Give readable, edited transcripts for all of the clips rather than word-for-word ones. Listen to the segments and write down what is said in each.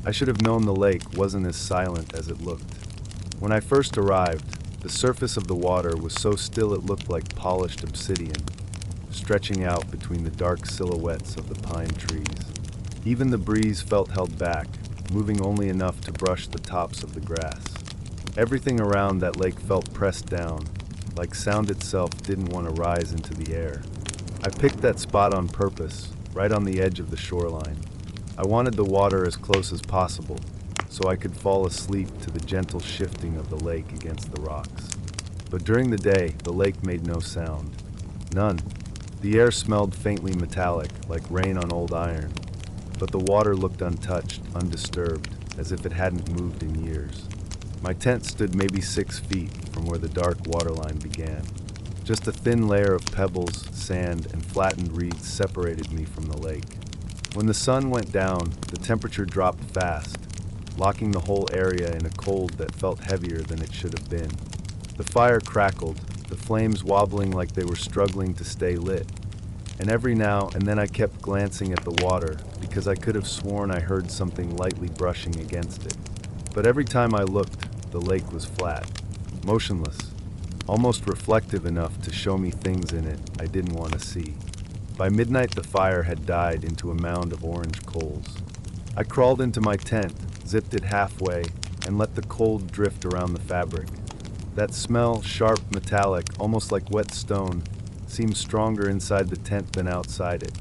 I should have known the lake wasn't as silent as it looked. When I first arrived, the surface of the water was so still it looked like polished obsidian, stretching out between the dark silhouettes of the pine trees. Even the breeze felt held back, moving only enough to brush the tops of the grass. Everything around that lake felt pressed down, like sound itself didn't want to rise into the air. I picked that spot on purpose, right on the edge of the shoreline. I wanted the water as close as possible, so I could fall asleep to the gentle shifting of the lake against the rocks. But during the day, the lake made no sound. None. The air smelled faintly metallic, like rain on old iron, but the water looked untouched, undisturbed, as if it hadn't moved in years. My tent stood maybe 6 feet from where the dark waterline began. Just a thin layer of pebbles, sand, and flattened reeds separated me from the lake. When the sun went down, the temperature dropped fast, locking the whole area in a cold that felt heavier than it should have been. The fire crackled, the flames wobbling like they were struggling to stay lit. And every now and then I kept glancing at the water because I could have sworn I heard something lightly brushing against it. But every time I looked, the lake was flat, motionless, almost reflective enough to show me things in it I didn't want to see. By midnight, the fire had died into a mound of orange coals. I crawled into my tent, zipped it halfway, and let the cold drift around the fabric. That smell, sharp, metallic, almost like wet stone, seemed stronger inside the tent than outside it.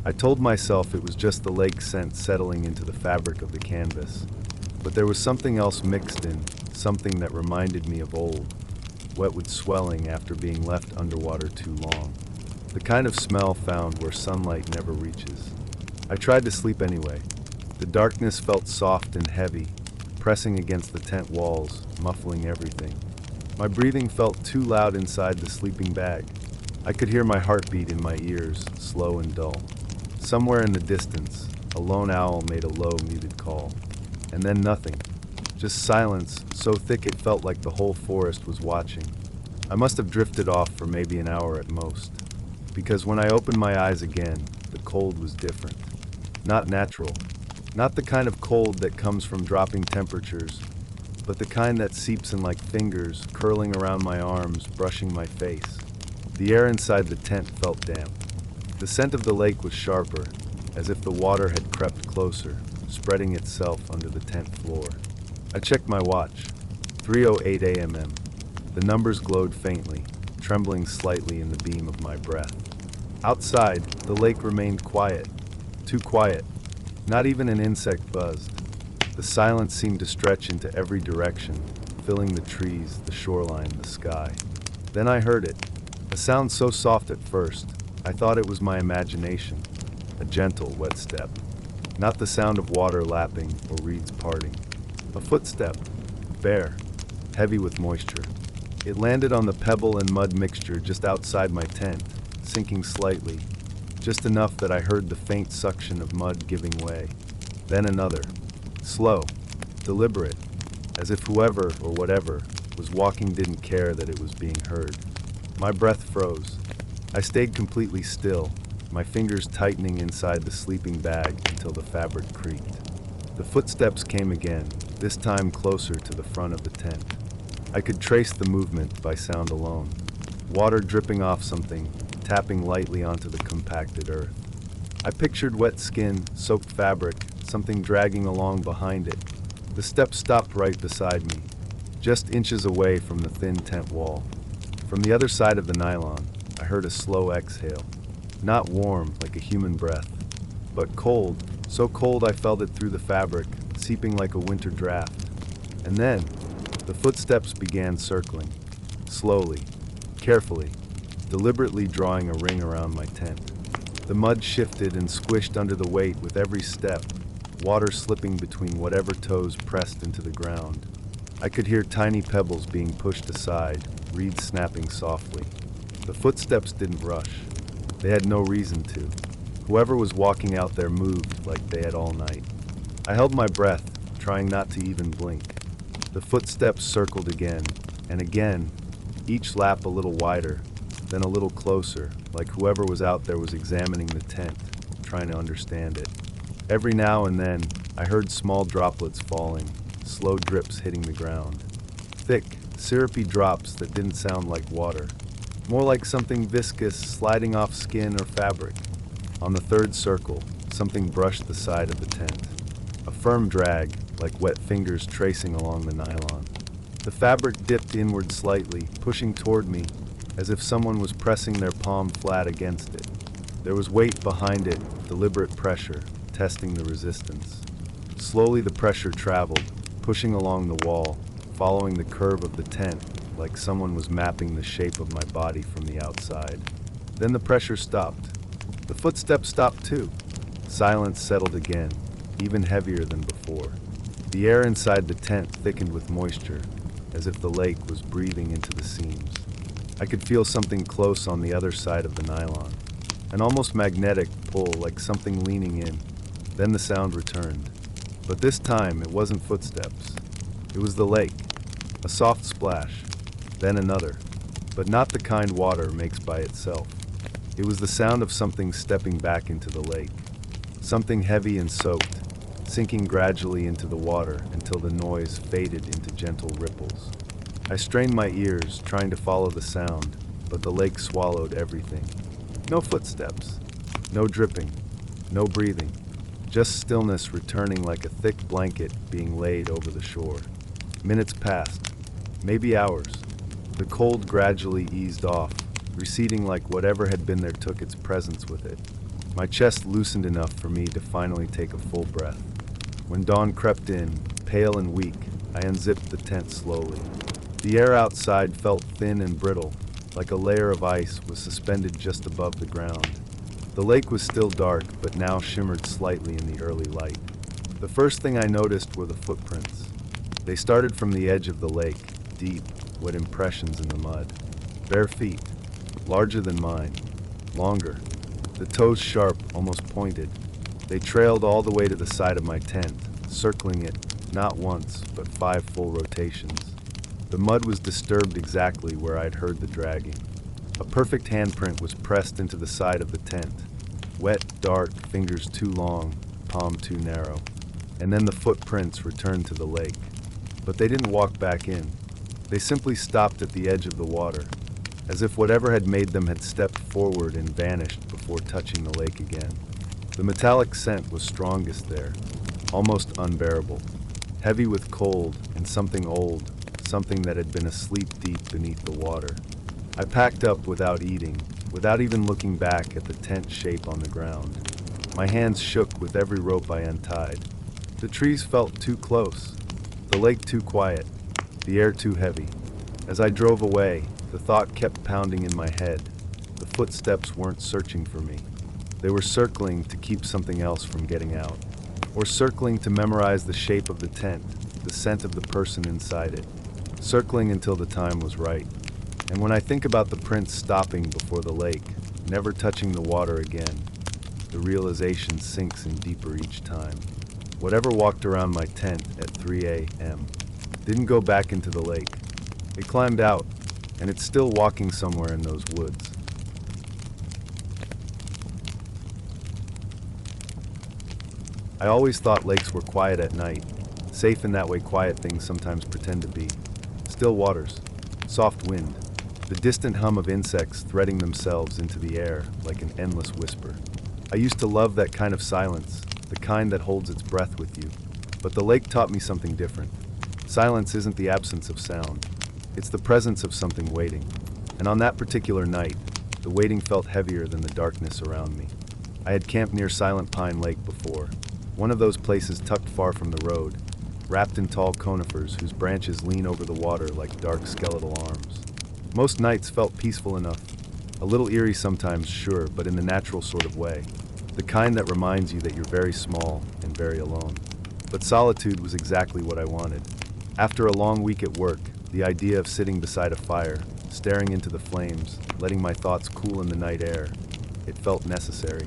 I told myself it was just the lake scent settling into the fabric of the canvas. But there was something else mixed in, something that reminded me of old, wet with swelling after being left underwater too long. The kind of smell found where sunlight never reaches. I tried to sleep anyway. The darkness felt soft and heavy, pressing against the tent walls, muffling everything. My breathing felt too loud inside the sleeping bag. I could hear my heartbeat in my ears, slow and dull. Somewhere in the distance, a lone owl made a low, muted call. And then nothing. Just silence, so thick it felt like the whole forest was watching. I must have drifted off for maybe an hour at most. Because when I opened my eyes again, the cold was different. Not natural. Not the kind of cold that comes from dropping temperatures, but the kind that seeps in like fingers, curling around my arms, brushing my face. The air inside the tent felt damp. The scent of the lake was sharper, as if the water had crept closer, spreading itself under the tent floor. I checked my watch. 3:08 a.m. The numbers glowed faintly, trembling slightly in the beam of my breath. Outside, the lake remained quiet. Too quiet. Not even an insect buzzed. The silence seemed to stretch into every direction, filling the trees, the shoreline, the sky. Then I heard it. A sound so soft at first, I thought it was my imagination. A gentle, wet step. Not the sound of water lapping or reeds parting. A footstep. Bare. Heavy with moisture. It landed on the pebble and mud mixture just outside my tent, sinking slightly, just enough that I heard the faint suction of mud giving way. Then another. Slow. Deliberate. As if whoever or whatever was walking didn't care that it was being heard. My breath froze. I stayed completely still, my fingers tightening inside the sleeping bag until the fabric creaked. The footsteps came again, this time closer to the front of the tent. I could trace the movement by sound alone. Water dripping off something, tapping lightly onto the compacted earth. I pictured wet skin, soaked fabric, something dragging along behind it. The steps stopped right beside me, just inches away from the thin tent wall. From the other side of the nylon, I heard a slow exhale. Not warm, like a human breath, but cold, so cold I felt it through the fabric, seeping like a winter draft. And then, the footsteps began circling, slowly, carefully, deliberately drawing a ring around my tent. The mud shifted and squished under the weight with every step, water slipping between whatever toes pressed into the ground. I could hear tiny pebbles being pushed aside, reeds snapping softly. The footsteps didn't rush. They had no reason to. Whoever was walking out there moved like they had all night. I held my breath, trying not to even blink. The footsteps circled again, and again, each lap a little wider, then a little closer, like whoever was out there was examining the tent, trying to understand it. Every now and then, I heard small droplets falling, slow drips hitting the ground. Thick, syrupy drops that didn't sound like water, more like something viscous sliding off skin or fabric. On the third circle, something brushed the side of the tent. A firm drag, like wet fingers tracing along the nylon. The fabric dipped inward slightly, pushing toward me, as if someone was pressing their palm flat against it. There was weight behind it, deliberate pressure, testing the resistance. Slowly the pressure traveled, pushing along the wall, following the curve of the tent, like someone was mapping the shape of my body from the outside. Then the pressure stopped. The footsteps stopped too. Silence settled again, even heavier than before. The air inside the tent thickened with moisture, as if the lake was breathing into the seams. I could feel something close on the other side of the nylon, an almost magnetic pull, like something leaning in. Then the sound returned. But this time, it wasn't footsteps. It was the lake. A soft splash, then another, but not the kind water makes by itself. It was the sound of something stepping back into the lake. Something heavy and soaked, sinking gradually into the water until the noise faded into gentle ripples. I strained my ears, trying to follow the sound, but the lake swallowed everything. No footsteps, no dripping, no breathing, just stillness returning like a thick blanket being laid over the shore. Minutes passed, maybe hours. The cold gradually eased off, receding like whatever had been there took its presence with it. My chest loosened enough for me to finally take a full breath. When dawn crept in, pale and weak, I unzipped the tent slowly. The air outside felt thin and brittle, like a layer of ice was suspended just above the ground. The lake was still dark, but now shimmered slightly in the early light. The first thing I noticed were the footprints. They started from the edge of the lake, deep, wet impressions in the mud. Bare feet, larger than mine, longer, the toes sharp, almost pointed. They trailed all the way to the side of my tent, circling it, not once, but 5 full rotations. The mud was disturbed exactly where I'd heard the dragging. A perfect handprint was pressed into the side of the tent. Wet, dark, fingers too long, palm too narrow. And then the footprints returned to the lake. But they didn't walk back in. They simply stopped at the edge of the water, as if whatever had made them had stepped forward and vanished before touching the lake again. The metallic scent was strongest there, almost unbearable, heavy with cold and something old, something that had been asleep deep beneath the water. I packed up without eating, without even looking back at the tent shape on the ground. My hands shook with every rope I untied. The trees felt too close, the lake too quiet, the air too heavy. As I drove away, the thought kept pounding in my head. The footsteps weren't searching for me. They were circling to keep something else from getting out, or circling to memorize the shape of the tent, the scent of the person inside it, circling until the time was right. And when I think about the prints stopping before the lake, never touching the water again, the realization sinks in deeper each time. Whatever walked around my tent at 3 a.m. didn't go back into the lake. It climbed out, and it's still walking somewhere in those woods. I always thought lakes were quiet at night, safe in that way quiet things sometimes pretend to be. Still waters, soft wind, the distant hum of insects threading themselves into the air like an endless whisper. I used to love that kind of silence, the kind that holds its breath with you. But the lake taught me something different. Silence isn't the absence of sound. It's the presence of something waiting. And on that particular night, the waiting felt heavier than the darkness around me. I had camped near Silent Pine Lake before, one of those places tucked far from the road, wrapped in tall conifers whose branches lean over the water like dark skeletal arms. Most nights felt peaceful enough, a little eerie sometimes, sure, but in the natural sort of way, the kind that reminds you that you're very small and very alone. But solitude was exactly what I wanted. After a long week at work, the idea of sitting beside a fire, staring into the flames, letting my thoughts cool in the night air, it felt necessary.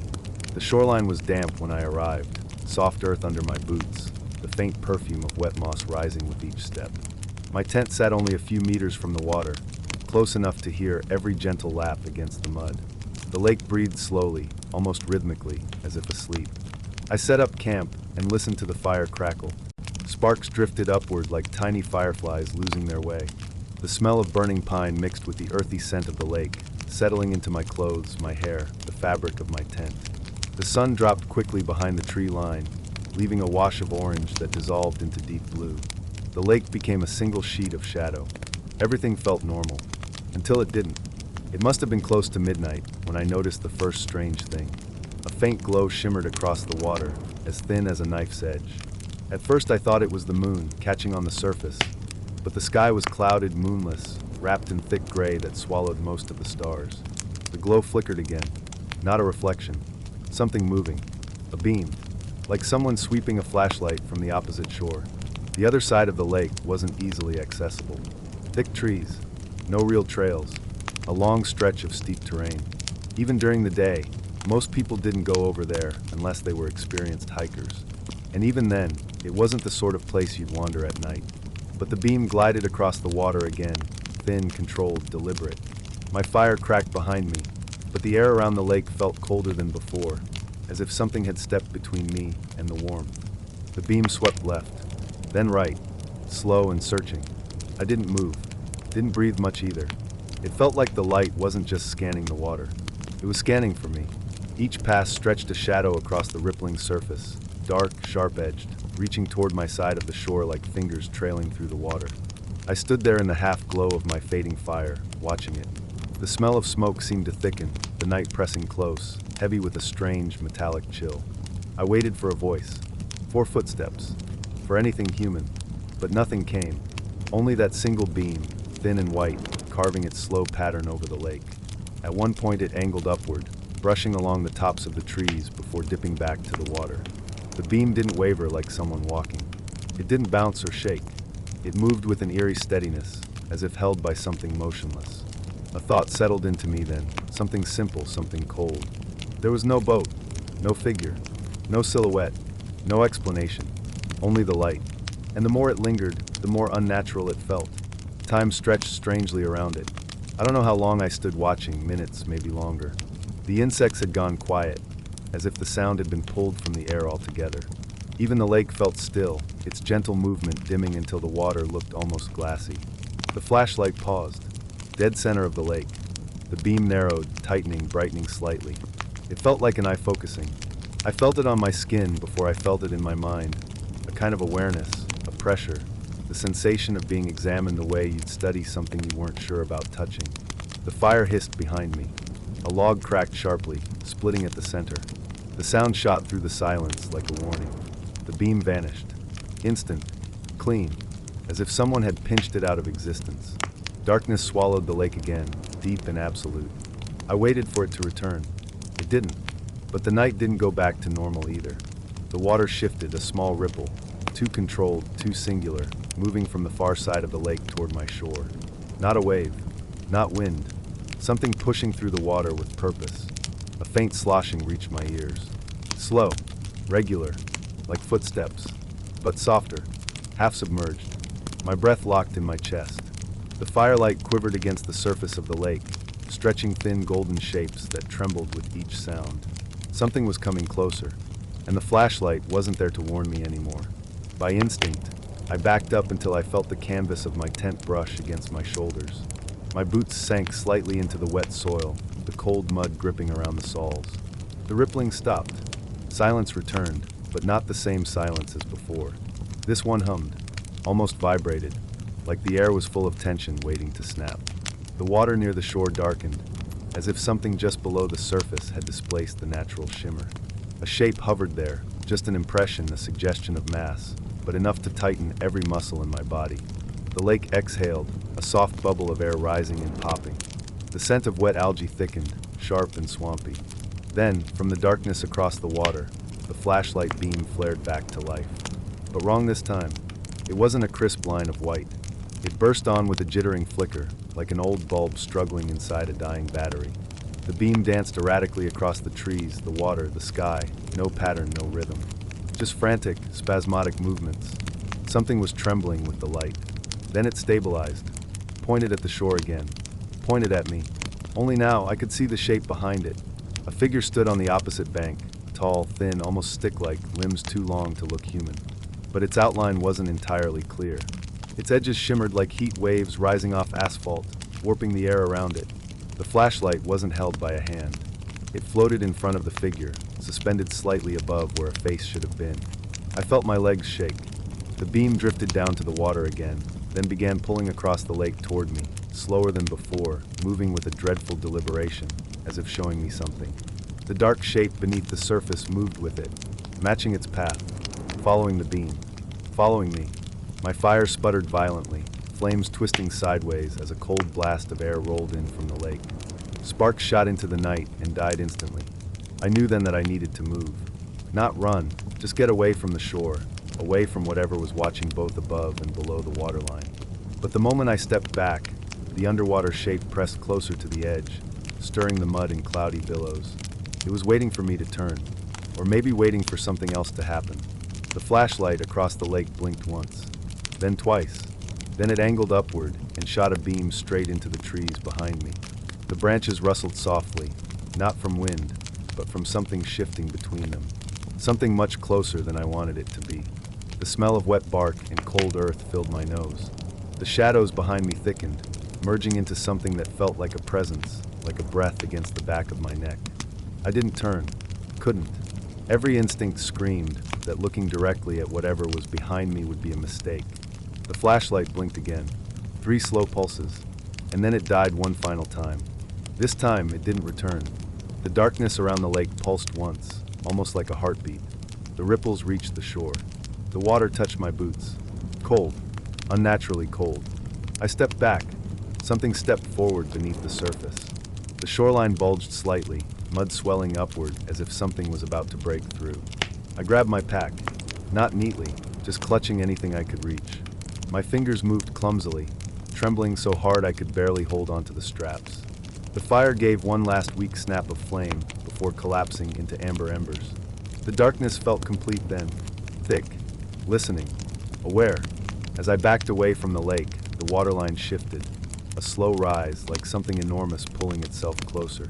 The shoreline was damp when I arrived, soft earth under my boots, the faint perfume of wet moss rising with each step. My tent sat only a few meters from the water, close enough to hear every gentle lap against the mud. The lake breathed slowly, almost rhythmically, as if asleep. I set up camp and listened to the fire crackle. Sparks drifted upward like tiny fireflies losing their way. The smell of burning pine mixed with the earthy scent of the lake, settling into my clothes, my hair, the fabric of my tent. The sun dropped quickly behind the tree line, leaving a wash of orange that dissolved into deep blue. The lake became a single sheet of shadow. Everything felt normal, until it didn't. It must have been close to midnight when I noticed the first strange thing. A faint glow shimmered across the water, as thin as a knife's edge. At first I thought it was the moon catching on the surface, but the sky was clouded, moonless, wrapped in thick gray that swallowed most of the stars. The glow flickered again, not a reflection, something moving, a beam, like someone sweeping a flashlight from the opposite shore. The other side of the lake wasn't easily accessible. Thick trees, no real trails, a long stretch of steep terrain. Even during the day, most people didn't go over there unless they were experienced hikers. And even then, it wasn't the sort of place you'd wander at night. But the beam glided across the water again, thin, controlled, deliberate. My fire cracked behind me, but the air around the lake felt colder than before, as if something had stepped between me and the warmth. The beam swept left, then right, slow and searching. I didn't move, didn't breathe much either. It felt like the light wasn't just scanning the water. It was scanning for me. Each pass stretched a shadow across the rippling surface, dark, sharp-edged, reaching toward my side of the shore like fingers trailing through the water. I stood there in the half-glow of my fading fire, watching it. The smell of smoke seemed to thicken, the night pressing close, heavy with a strange, metallic chill. I waited for a voice, for footsteps, for anything human, but nothing came. Only that single beam, thin and white, carving its slow pattern over the lake. At one point it angled upward, brushing along the tops of the trees before dipping back to the water. The beam didn't waver like someone walking. It didn't bounce or shake. It moved with an eerie steadiness, as if held by something motionless. A thought settled into me then, something simple, something cold. There was no boat, no figure, no silhouette, no explanation, only the light. And the more it lingered, the more unnatural it felt. Time stretched strangely around it. I don't know how long I stood watching, minutes, maybe longer. The insects had gone quiet, as if the sound had been pulled from the air altogether. Even the lake felt still, its gentle movement dimming until the water looked almost glassy. The flashlight paused, dead center of the lake. The beam narrowed, tightening, brightening slightly. It felt like an eye focusing. I felt it on my skin before I felt it in my mind, a kind of awareness, a pressure, the sensation of being examined the way you'd study something you weren't sure about touching. The fire hissed behind me. A log cracked sharply, splitting at the center. The sound shot through the silence like a warning. The beam vanished. Instant, clean, as if someone had pinched it out of existence. Darkness swallowed the lake again, deep and absolute. I waited for it to return. It didn't. But the night didn't go back to normal either. The water shifted, a small ripple, too controlled, too singular, moving from the far side of the lake toward my shore. Not a wave, not wind, something pushing through the water with purpose. A faint sloshing reached my ears. Slow, regular, like footsteps, but softer, half submerged. My breath locked in my chest. The firelight quivered against the surface of the lake, stretching thin golden shapes that trembled with each sound. Something was coming closer, and the flashlight wasn't there to warn me anymore. By instinct, I backed up until I felt the canvas of my tent brush against my shoulders. My boots sank slightly into the wet soil, the cold mud gripping around the soles. The rippling stopped. Silence returned, but not the same silence as before. This one hummed, almost vibrated, like the air was full of tension waiting to snap. The water near the shore darkened, as if something just below the surface had displaced the natural shimmer. A shape hovered there, just an impression, a suggestion of mass, but enough to tighten every muscle in my body. The lake exhaled, a soft bubble of air rising and popping. The scent of wet algae thickened, sharp and swampy. Then, from the darkness across the water, the flashlight beam flared back to life. But wrong this time. It wasn't a crisp line of white. It burst on with a jittering flicker, like an old bulb struggling inside a dying battery. The beam danced erratically across the trees, the water, the sky, no pattern, no rhythm. Just frantic, spasmodic movements. Something was trembling with the light. Then it stabilized, pointed at the shore again, pointed at me. Only now I could see the shape behind it. A figure stood on the opposite bank, a tall, thin, almost stick-like, limbs too long to look human. But its outline wasn't entirely clear. Its edges shimmered like heat waves rising off asphalt, warping the air around it. The flashlight wasn't held by a hand. It floated in front of the figure, suspended slightly above where a face should have been. I felt my legs shake. The beam drifted down to the water again, then began pulling across the lake toward me, slower than before, moving with a dreadful deliberation, as if showing me something. The dark shape beneath the surface moved with it, matching its path, following the beam, following me. My fire sputtered violently, flames twisting sideways as a cold blast of air rolled in from the lake. Sparks shot into the night and died instantly. I knew then that I needed to move. Not run, just get away from the shore, away from whatever was watching both above and below the waterline. But the moment I stepped back, the underwater shape pressed closer to the edge, stirring the mud in cloudy billows. It was waiting for me to turn, or maybe waiting for something else to happen. The flashlight across the lake blinked once, then twice. Then it angled upward and shot a beam straight into the trees behind me. The branches rustled softly, not from wind, but from something shifting between them. Something much closer than I wanted it to be. The smell of wet bark and cold earth filled my nose. The shadows behind me thickened, merging into something that felt like a presence, like a breath against the back of my neck. I didn't turn, couldn't. Every instinct screamed that looking directly at whatever was behind me would be a mistake. The flashlight blinked again, 3 slow pulses, and then it died one final time. This time, it didn't return. The darkness around the lake pulsed once, almost like a heartbeat. The ripples reached the shore. The water touched my boots. Cold, unnaturally cold. I stepped back. Something stepped forward beneath the surface. The shoreline bulged slightly, mud swelling upward as if something was about to break through. I grabbed my pack, not neatly, just clutching anything I could reach. My fingers moved clumsily, trembling so hard I could barely hold onto the straps. The fire gave one last weak snap of flame before collapsing into amber embers. The darkness felt complete then, thick, listening, aware. As I backed away from the lake, the waterline shifted, a slow rise like something enormous pulling itself closer.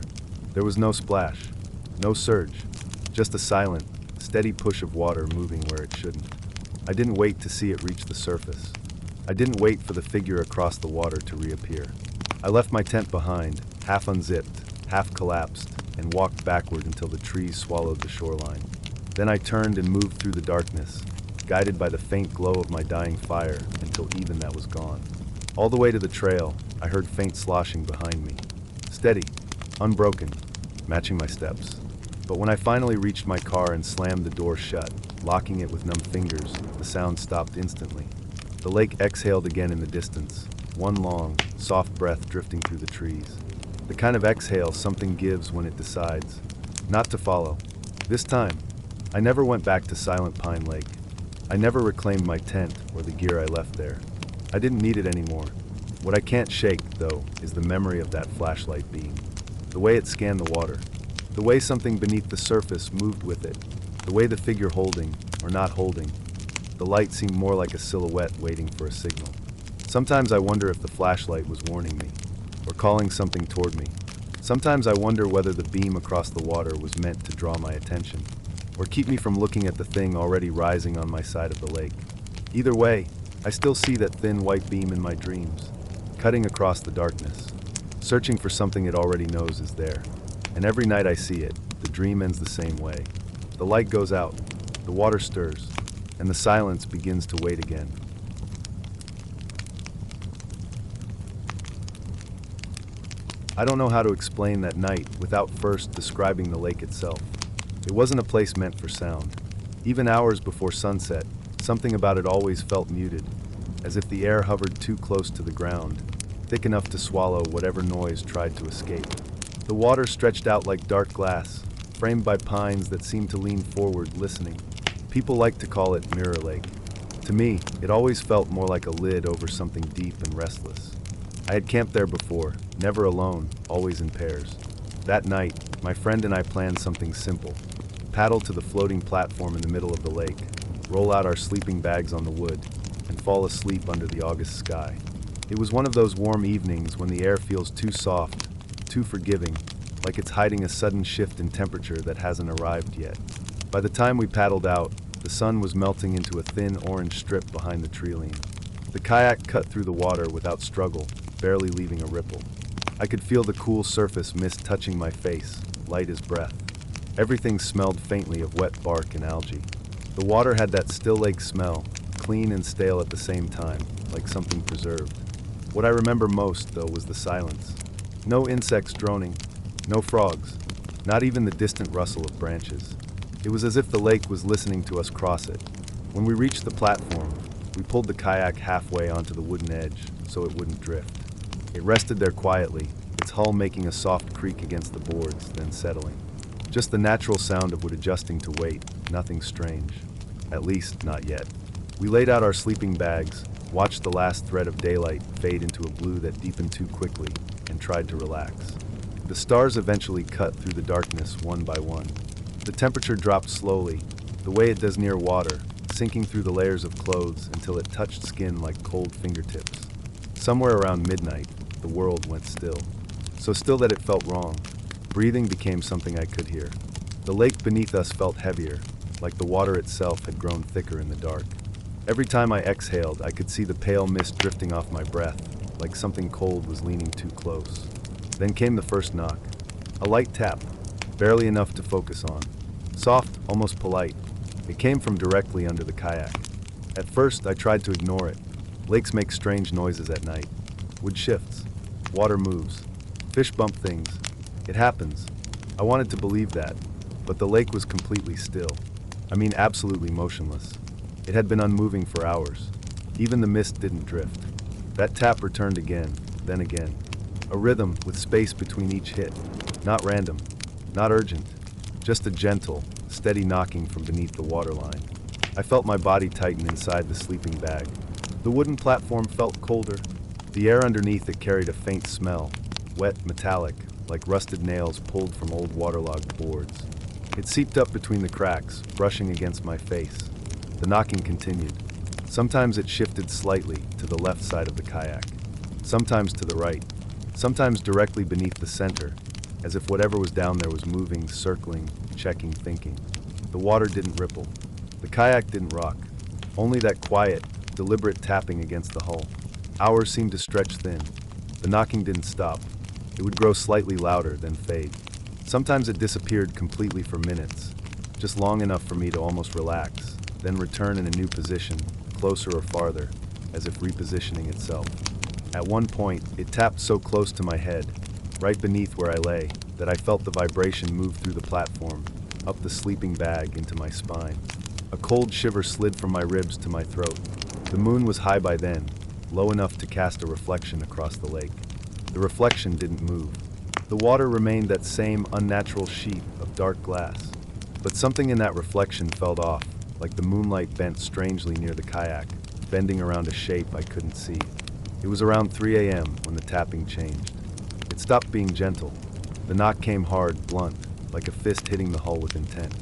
There was no splash, no surge, just a silent, steady push of water moving where it shouldn't. I didn't wait to see it reach the surface. I didn't wait for the figure across the water to reappear. I left my tent behind, half unzipped, half collapsed, and walked backward until the trees swallowed the shoreline. Then I turned and moved through the darkness, guided by the faint glow of my dying fire until even that was gone. All the way to the trail, I heard faint sloshing behind me. Steady, unbroken, matching my steps. But when I finally reached my car and slammed the door shut, locking it with numb fingers, the sound stopped instantly. The lake exhaled again in the distance, one long, soft breath drifting through the trees. The kind of exhale something gives when it decides not to follow. This time, I never went back to Silent Pine Lake. I never reclaimed my tent or the gear I left there. I didn't need it anymore. What I can't shake, though, is the memory of that flashlight beam. The way it scanned the water. The way something beneath the surface moved with it. The way the figure holding, or not holding. The light seemed more like a silhouette waiting for a signal. Sometimes I wonder if the flashlight was warning me, or calling something toward me. Sometimes I wonder whether the beam across the water was meant to draw my attention, or keep me from looking at the thing already rising on my side of the lake. Either way, I still see that thin white beam in my dreams, cutting across the darkness, searching for something it already knows is there. And every night I see it, the dream ends the same way. The light goes out, the water stirs, and the silence begins to wait again. I don't know how to explain that night without first describing the lake itself. It wasn't a place meant for sound. Even hours before sunset, something about it always felt muted, as if the air hovered too close to the ground, thick enough to swallow whatever noise tried to escape. The water stretched out like dark glass, framed by pines that seemed to lean forward, listening. People like to call it Mirror Lake. To me, it always felt more like a lid over something deep and restless. I had camped there before, never alone, always in pairs. That night, my friend and I planned something simple. Paddle to the floating platform in the middle of the lake, roll out our sleeping bags on the wood, and fall asleep under the August sky. It was one of those warm evenings when the air feels too soft, too forgiving, like it's hiding a sudden shift in temperature that hasn't arrived yet. By the time we paddled out, the sun was melting into a thin orange strip behind the tree-line. The kayak cut through the water without struggle, barely leaving a ripple. I could feel the cool surface mist touching my face, light as breath. Everything smelled faintly of wet bark and algae. The water had that still lake smell, clean and stale at the same time, like something preserved. What I remember most, though, was the silence. No insects droning, no frogs, not even the distant rustle of branches. It was as if the lake was listening to us cross it. When we reached the platform, we pulled the kayak halfway onto the wooden edge so it wouldn't drift. It rested there quietly, its hull making a soft creak against the boards, then settling. Just the natural sound of wood adjusting to weight, nothing strange. At least, not yet. We laid out our sleeping bags, watched the last thread of daylight fade into a blue that deepened too quickly, and tried to relax. The stars eventually cut through the darkness one by one. The temperature dropped slowly, the way it does near water, sinking through the layers of clothes until it touched skin like cold fingertips. Somewhere around midnight, the world went still. So still that it felt wrong. Breathing became something I could hear. The lake beneath us felt heavier, like the water itself had grown thicker in the dark. Every time I exhaled, I could see the pale mist drifting off my breath, like something cold was leaning too close. Then came the first knock. A light tap, barely enough to focus on. Soft, almost polite. It came from directly under the kayak. At first, I tried to ignore it. Lakes make strange noises at night. Wood shifts. Water moves. Fish bump things. It happens. I wanted to believe that, but the lake was completely still. I mean, absolutely motionless. It had been unmoving for hours. Even the mist didn't drift. That tap returned again, then again. A rhythm with space between each hit. Not random, not urgent, just a gentle, steady knocking from beneath the waterline. I felt my body tighten inside the sleeping bag. The wooden platform felt colder. The air underneath it carried a faint smell, wet, metallic, like rusted nails pulled from old waterlogged boards. It seeped up between the cracks, brushing against my face. The knocking continued. Sometimes it shifted slightly to the left side of the kayak, sometimes to the right, sometimes directly beneath the center, as if whatever was down there was moving, circling, checking, thinking. The water didn't ripple. The kayak didn't rock. Only that quiet, deliberate tapping against the hull. Hours seemed to stretch thin. The knocking didn't stop. It would grow slightly louder, then fade. Sometimes it disappeared completely for minutes, just long enough for me to almost relax, then return in a new position, closer or farther, as if repositioning itself. At one point, it tapped so close to my head, right beneath where I lay, that I felt the vibration move through the platform, up the sleeping bag into my spine. A cold shiver slid from my ribs to my throat. The moon was high by then, low enough to cast a reflection across the lake. The reflection didn't move. The water remained that same unnatural sheet of dark glass. But something in that reflection felt off, like the moonlight bent strangely near the kayak, bending around a shape I couldn't see. It was around 3 a.m. when the tapping changed. It stopped being gentle. The knock came hard, blunt, like a fist hitting the hull with intent.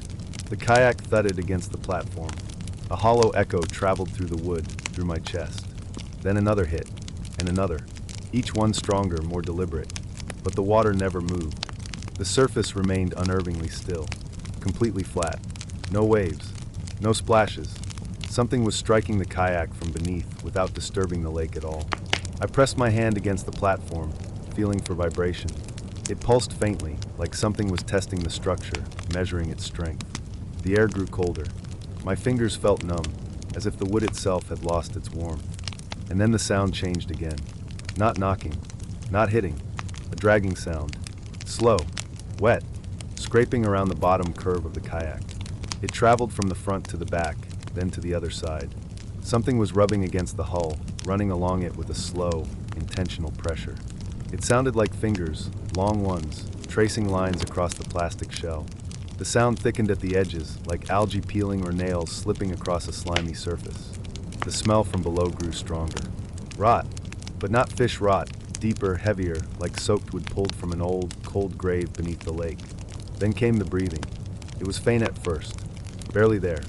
The kayak thudded against the platform. A hollow echo traveled through the wood, through my chest. Then another hit, and another, each one stronger, more deliberate. But the water never moved. The surface remained unnervingly still, completely flat. No waves, no splashes. Something was striking the kayak from beneath without disturbing the lake at all. I pressed my hand against the platform, feeling for vibration. It pulsed faintly, like something was testing the structure, measuring its strength. The air grew colder. My fingers felt numb, as if the wood itself had lost its warmth. And then the sound changed again. Not knocking, not hitting, a dragging sound. Slow, wet, scraping around the bottom curve of the kayak. It traveled from the front to the back, then to the other side. Something was rubbing against the hull, running along it with a slow, intentional pressure. It sounded like fingers, long ones, tracing lines across the plastic shell. The sound thickened at the edges, like algae peeling or nails slipping across a slimy surface. The smell from below grew stronger. Rot, but not fish rot, deeper, heavier, like soaked wood pulled from an old, cold grave beneath the lake. Then came the breathing. It was faint at first, barely there.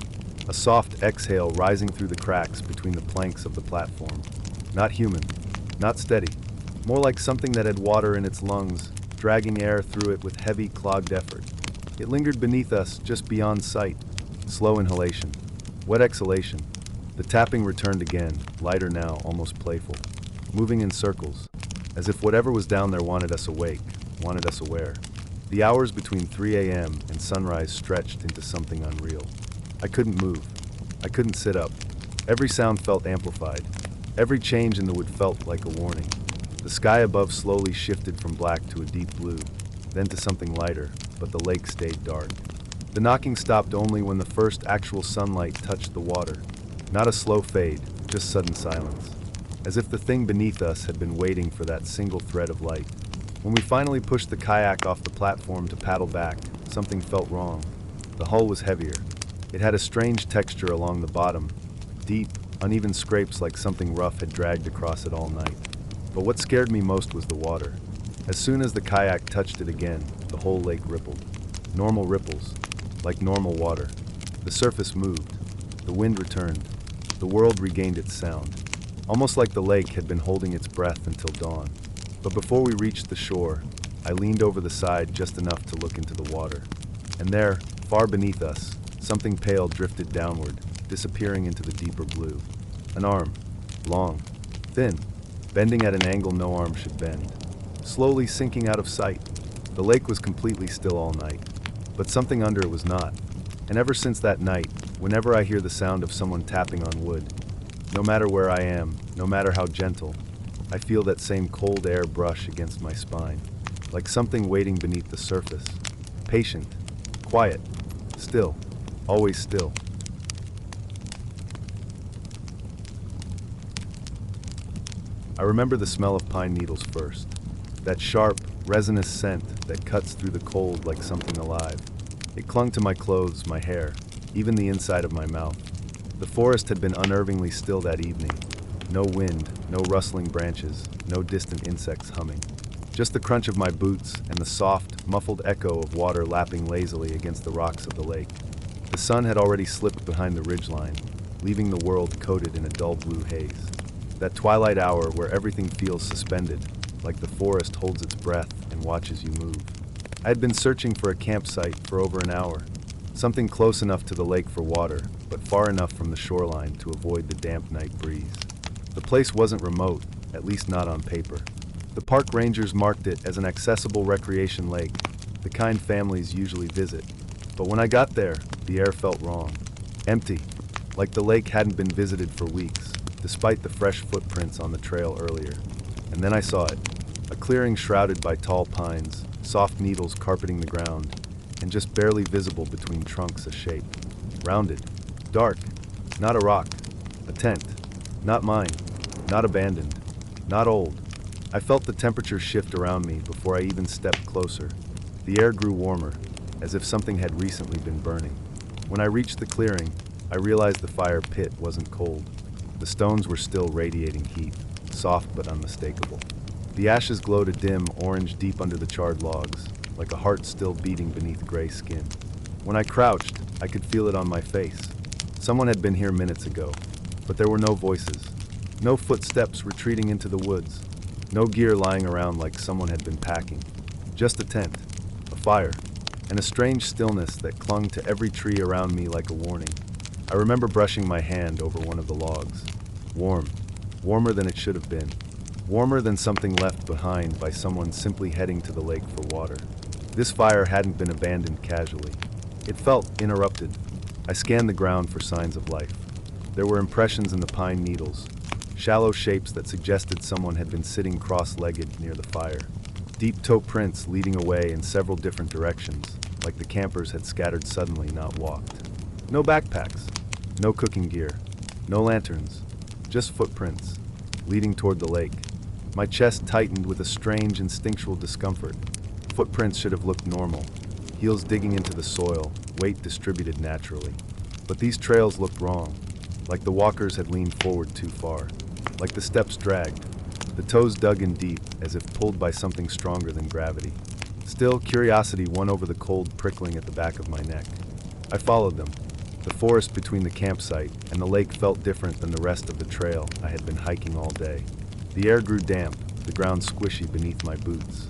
A soft exhale rising through the cracks between the planks of the platform. Not human, not steady. More like something that had water in its lungs, dragging air through it with heavy, clogged effort. It lingered beneath us, just beyond sight, Slow inhalation. Wet exhalation. The tapping returned again, lighter now, almost playful. Moving in circles, as if whatever was down there wanted us awake, wanted us aware. The hours between 3 a.m. and sunrise stretched into something unreal. I couldn't move. I couldn't sit up. Every sound felt amplified. Every change in the wood felt like a warning. The sky above slowly shifted from black to a deep blue, then to something lighter, but the lake stayed dark. The knocking stopped only when the first actual sunlight touched the water. Not a slow fade, just sudden silence. As if the thing beneath us had been waiting for that single thread of light. When we finally pushed the kayak off the platform to paddle back, something felt wrong. The hull was heavier. It had a strange texture along the bottom, deep, uneven scrapes like something rough had dragged across it all night. But what scared me most was the water. As soon as the kayak touched it again, the whole lake rippled. Normal ripples, like normal water. The surface moved. The wind returned. The world regained its sound. Almost like the lake had been holding its breath until dawn. But before we reached the shore, I leaned over the side just enough to look into the water. And there, far beneath us, something pale drifted downward, disappearing into the deeper blue. An arm, long, thin, bending at an angle no arm should bend. Slowly sinking out of sight. The lake was completely still all night, but something under it was not. And ever since that night, whenever I hear the sound of someone tapping on wood, no matter where I am, no matter how gentle, I feel that same cold air brush against my spine, like something waiting beneath the surface. Patient, quiet, still, always still. I remember the smell of pine needles first. That sharp, resinous scent that cuts through the cold like something alive. It clung to my clothes, my hair, even the inside of my mouth. The forest had been unnervingly still that evening. No wind, no rustling branches, no distant insects humming. Just the crunch of my boots and the soft, muffled echo of water lapping lazily against the rocks of the lake. The sun had already slipped behind the ridgeline, leaving the world coated in a dull blue haze. That twilight hour where everything feels suspended, like the forest holds its breath and watches you move. I had been searching for a campsite for over an hour, something close enough to the lake for water, but far enough from the shoreline to avoid the damp night breeze. The place wasn't remote, at least not on paper. The park rangers marked it as an accessible recreation lake, the kind families usually visit. But when I got there, the air felt wrong. Empty, like the lake hadn't been visited for weeks, despite the fresh footprints on the trail earlier. And then I saw it, a clearing shrouded by tall pines, soft needles carpeting the ground, and just barely visible between trunks a shape. Rounded, dark, not a rock, a tent, not mine, not abandoned, not old. I felt the temperature shift around me before I even stepped closer. The air grew warmer, as if something had recently been burning. When I reached the clearing, I realized the fire pit wasn't cold. The stones were still radiating heat, soft but unmistakable. The ashes glowed a dim orange deep under the charred logs, like a heart still beating beneath gray skin. When I crouched, I could feel it on my face. Someone had been here minutes ago, but there were no voices, no footsteps retreating into the woods, no gear lying around like someone had been packing. Just a tent, a fire, and a strange stillness that clung to every tree around me like a warning. I remember brushing my hand over one of the logs. Warm, warmer than it should have been. Warmer than something left behind by someone simply heading to the lake for water. This fire hadn't been abandoned casually. It felt interrupted. I scanned the ground for signs of life. There were impressions in the pine needles, shallow shapes that suggested someone had been sitting cross-legged near the fire. Deep toe prints leading away in several different directions, like the campers had scattered suddenly, not walked. No backpacks, no cooking gear, no lanterns, just footprints, leading toward the lake. My chest tightened with a strange instinctual discomfort. Footprints should have looked normal, heels digging into the soil, weight distributed naturally. But these trails looked wrong, like the walkers had leaned forward too far, like the steps dragged, the toes dug in deep as if pulled by something stronger than gravity. Still, curiosity won over the cold prickling at the back of my neck. I followed them. The forest between the campsite and the lake felt different than the rest of the trail I had been hiking all day. The air grew damp, the ground squishy beneath my boots.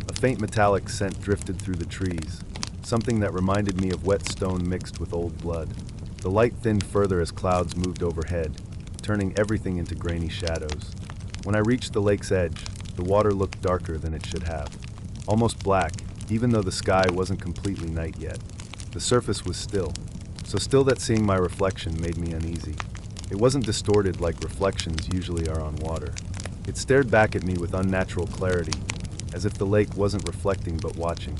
A faint metallic scent drifted through the trees, something that reminded me of wet stone mixed with old blood. The light thinned further as clouds moved overhead, turning everything into grainy shadows. When I reached the lake's edge, the water looked darker than it should have. Almost black, even though the sky wasn't completely night yet. The surface was still, so still that seeing my reflection made me uneasy. It wasn't distorted like reflections usually are on water. It stared back at me with unnatural clarity, as if the lake wasn't reflecting but watching.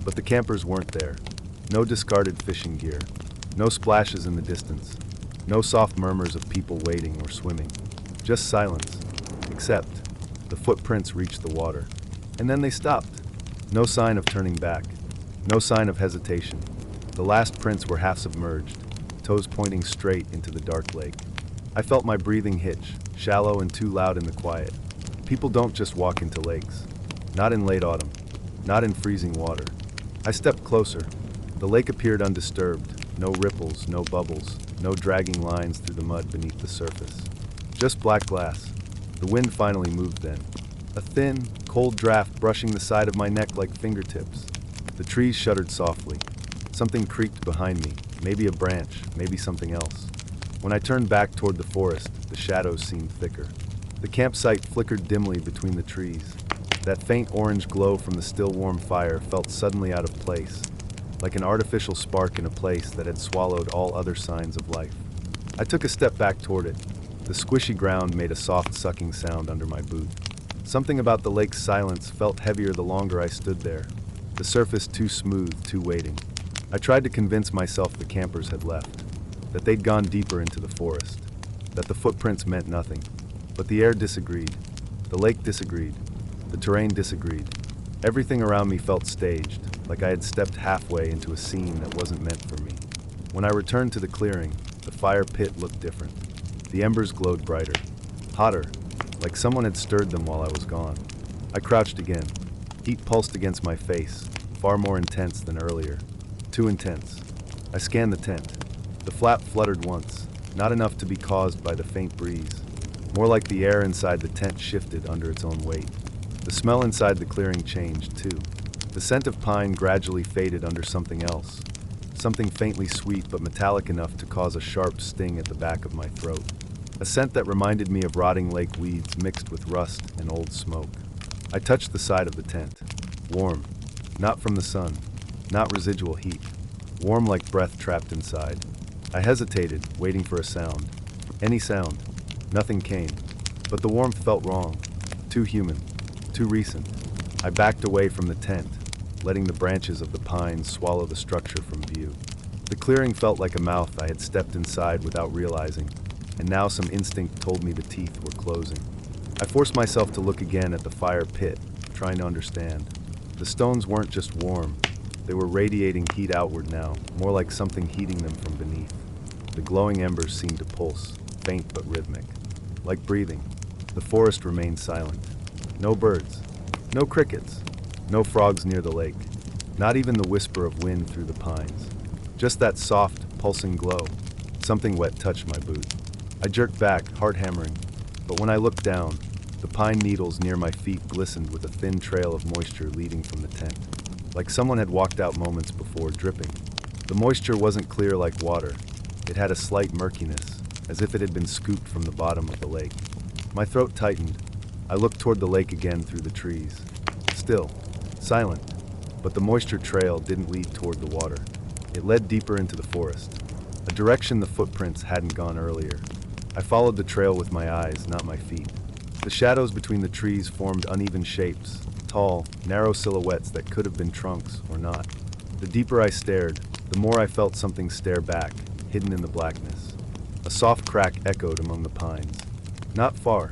But the campers weren't there. No discarded fishing gear. No splashes in the distance. No soft murmurs of people waiting or swimming. Just silence. Except, the footprints reached the water. And then they stopped. No sign of turning back. No sign of hesitation. The last prints were half submerged, toes pointing straight into the dark lake. I felt my breathing hitch, shallow and too loud in the quiet. People don't just walk into lakes. Not in late autumn. Not in freezing water. I stepped closer. The lake appeared undisturbed. No ripples, no bubbles, no dragging lines through the mud beneath the surface. Just black glass. The wind finally moved then. A thin, cold draft brushing the side of my neck like fingertips. The trees shuddered softly. Something creaked behind me, maybe a branch, maybe something else. When I turned back toward the forest, the shadows seemed thicker. The campsite flickered dimly between the trees. That faint orange glow from the still warm fire felt suddenly out of place, like an artificial spark in a place that had swallowed all other signs of life. I took a step back toward it. The squishy ground made a soft sucking sound under my boot. Something about the lake's silence felt heavier the longer I stood there, the surface too smooth, too waiting. I tried to convince myself the campers had left, that they'd gone deeper into the forest, that the footprints meant nothing. But the air disagreed. The lake disagreed. The terrain disagreed. Everything around me felt staged, like I had stepped halfway into a scene that wasn't meant for me. When I returned to the clearing, the fire pit looked different. The embers glowed brighter, hotter, like someone had stirred them while I was gone. I crouched again. Heat pulsed against my face, far more intense than earlier. Too intense. I scanned the tent. The flap fluttered once, not enough to be caused by the faint breeze. More like the air inside the tent shifted under its own weight. The smell inside the clearing changed, too. The scent of pine gradually faded under something else. Something faintly sweet but metallic enough to cause a sharp sting at the back of my throat. A scent that reminded me of rotting lake weeds mixed with rust and old smoke. I touched the side of the tent. Warm. Not from the sun. Not residual heat. Warm like breath trapped inside. I hesitated, waiting for a sound. Any sound. Nothing came. But the warmth felt wrong. Too human. Too recent. I backed away from the tent, letting the branches of the pines swallow the structure from view. The clearing felt like a mouth I had stepped inside without realizing, and now some instinct told me the teeth were closing. I forced myself to look again at the fire pit, trying to understand. The stones weren't just warm. They were radiating heat outward now, more like something heating them from beneath. The glowing embers seemed to pulse, faint but rhythmic. Like breathing, the forest remained silent. No birds. No crickets. No frogs near the lake. Not even the whisper of wind through the pines. Just that soft, pulsing glow. Something wet touched my boot. I jerked back, heart hammering. But when I looked down, the pine needles near my feet glistened with a thin trail of moisture leading from the tent. Like someone had walked out moments before, dripping. The moisture wasn't clear like water. It had a slight murkiness, as if it had been scooped from the bottom of the lake. My throat tightened. I looked toward the lake again through the trees. Still, silent, but the moisture trail didn't lead toward the water. It led deeper into the forest, a direction the footprints hadn't gone earlier. I followed the trail with my eyes, not my feet. The shadows between the trees formed uneven shapes, tall, narrow silhouettes that could have been trunks or not. The deeper I stared, the more I felt something stare back, hidden in the blackness. A soft crack echoed among the pines. Not far,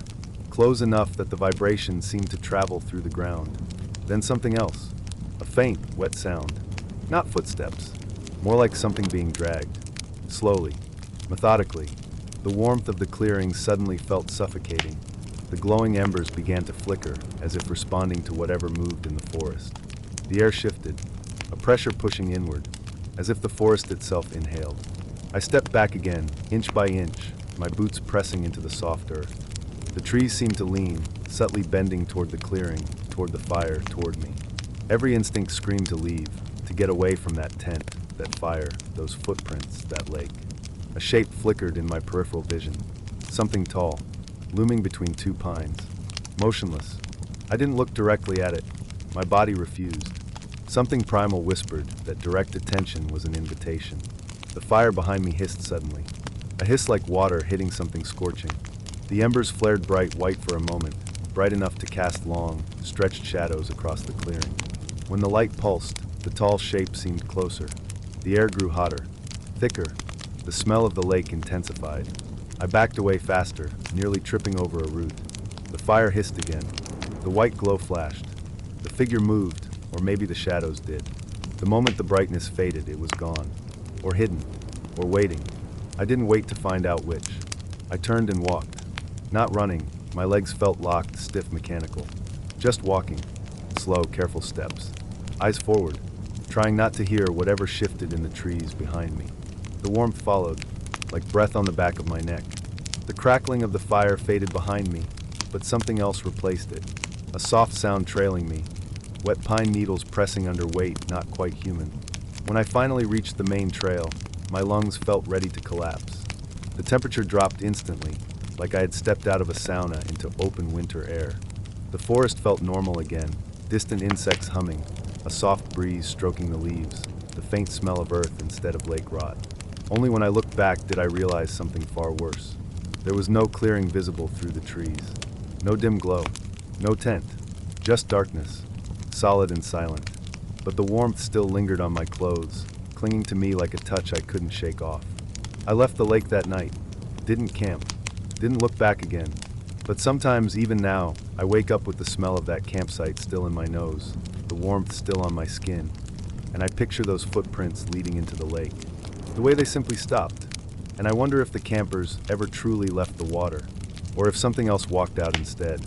close enough that the vibration seemed to travel through the ground. Then something else, a faint, wet sound. Not footsteps, more like something being dragged. Slowly, methodically. The warmth of the clearing suddenly felt suffocating. The glowing embers began to flicker, as if responding to whatever moved in the forest. The air shifted, a pressure pushing inward, as if the forest itself inhaled. I stepped back again, inch by inch, my boots pressing into the soft earth. The trees seemed to lean, subtly bending toward the clearing, toward the fire, toward me. Every instinct screamed to leave, to get away from that tent, that fire, those footprints, that lake. A shape flickered in my peripheral vision. Something tall, looming between two pines. Motionless. I didn't look directly at it. My body refused. Something primal whispered that direct attention was an invitation. The fire behind me hissed suddenly. A hiss like water hitting something scorching. The embers flared bright white for a moment, bright enough to cast long, stretched shadows across the clearing. When the light pulsed, the tall shape seemed closer. The air grew hotter, thicker. The smell of the lake intensified. I backed away faster, nearly tripping over a root. The fire hissed again. The white glow flashed. The figure moved, or maybe the shadows did. The moment the brightness faded, it was gone. Or hidden. Or waiting. I didn't wait to find out which. I turned and walked. Not running, my legs felt locked, stiff, mechanical. Just walking. Slow, careful steps. Eyes forward, trying not to hear whatever shifted in the trees behind me. The warmth followed, like breath on the back of my neck. The crackling of the fire faded behind me, but something else replaced it. A soft sound trailing me, wet pine needles pressing under weight not quite human. When I finally reached the main trail, my lungs felt ready to collapse. The temperature dropped instantly, like I had stepped out of a sauna into open winter air. The forest felt normal again, distant insects humming, a soft breeze stroking the leaves, the faint smell of earth instead of lake rot. Only when I looked back did I realize something far worse. There was no clearing visible through the trees. No dim glow. No tent. Just darkness. Solid and silent. But the warmth still lingered on my clothes, clinging to me like a touch I couldn't shake off. I left the lake that night. Didn't camp. Didn't look back again. But sometimes, even now, I wake up with the smell of that campsite still in my nose, the warmth still on my skin, and I picture those footprints leading into the lake. The way they simply stopped. And I wonder if the campers ever truly left the water, or if something else walked out instead.